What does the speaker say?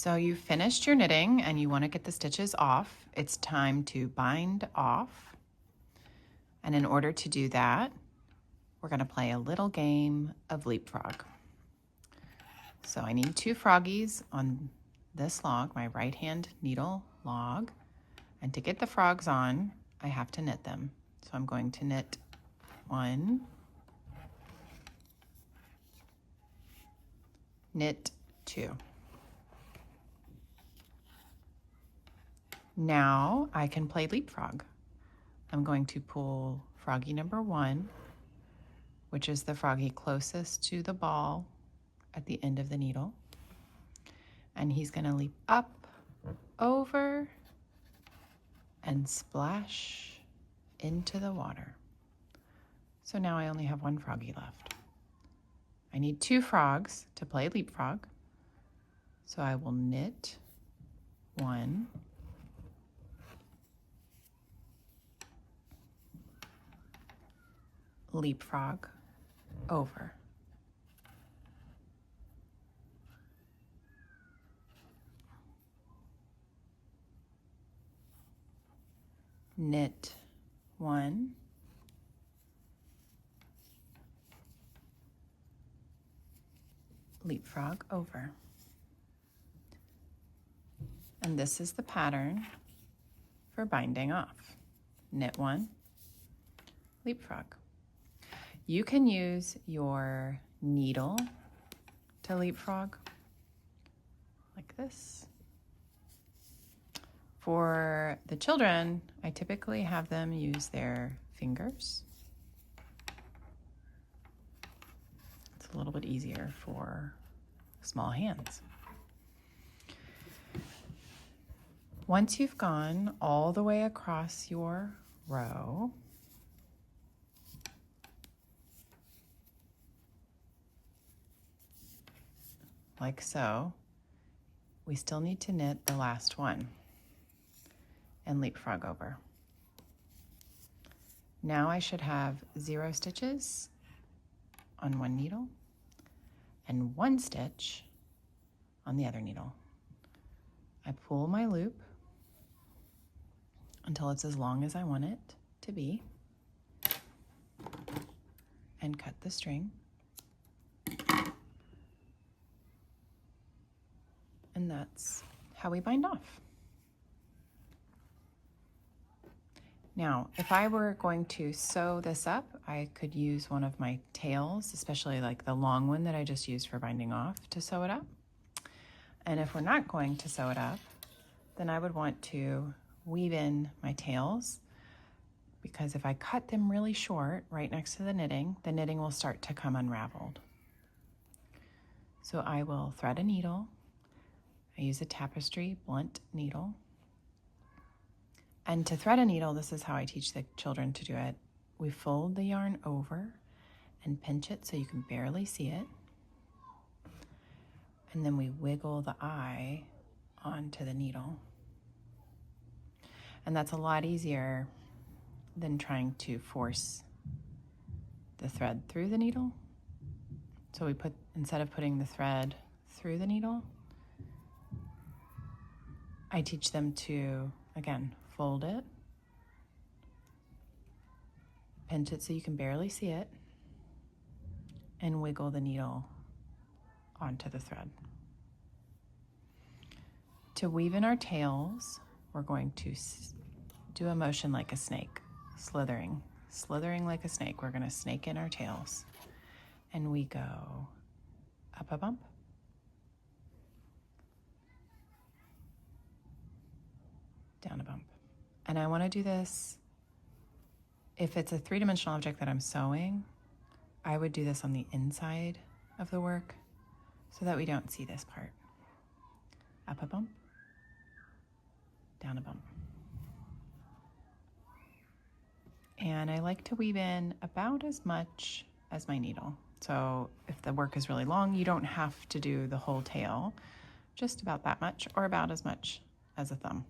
So you finished your knitting and you want to get the stitches off. It's time to bind off. And in order to do that, we're going to play a little game of leapfrog. So I need 2 froggies on this log, my right hand needle log. And to get the frogs on, I have to knit them. So I'm going to knit 1, knit 2. Now I can play leapfrog. I'm going to pull froggy number 1, which is the froggy closest to the ball at the end of the needle. And he's going to leap up, over, and splash into the water. So now I only have 1 froggy left. I need 2 frogs to play leapfrog. So I will knit 1, leapfrog, over. Knit 1, leapfrog, over. And this is the pattern for binding off. Knit 1, leapfrog. You can use your needle to leapfrog like this. For the children, I typically have them use their fingers. It's a little bit easier for small hands. Once you've gone all the way across your row, like so, we still need to knit the last one and leapfrog over. Now I should have 0 stitches on one needle and 1 stitch on the other needle. I pull my loop until it's as long as I want it to be and cut the string. And that's how we bind off. Now, if I were going to sew this up, I could use one of my tails, especially like the long one that I just used for binding off, to sew it up. And if we're not going to sew it up, then I would want to weave in my tails, because if I cut them really short right next to the knitting will start to come unraveled. So I will thread a needle. I use a tapestry blunt needle. And to thread a needle, this is how I teach the children to do it. We fold the yarn over and pinch it so you can barely see it. And then we wiggle the eye onto the needle. And that's a lot easier than trying to force the thread through the needle. So we instead of putting the thread through the needle, I teach them to, again, fold it, pinch it so you can barely see it, and wiggle the needle onto the thread. To weave in our tails, we're going to do a motion like a snake, slithering like a snake. We're going to snake in our tails, and we go up a bump, down a bump. And I want to do this, if it's a 3-dimensional object that I'm sewing, I would do this on the inside of the work so that we don't see this part. Up a bump, down a bump. And I like to weave in about as much as my needle. So if the work is really long, you don't have to do the whole tail, just about that much or about as much as a thumb.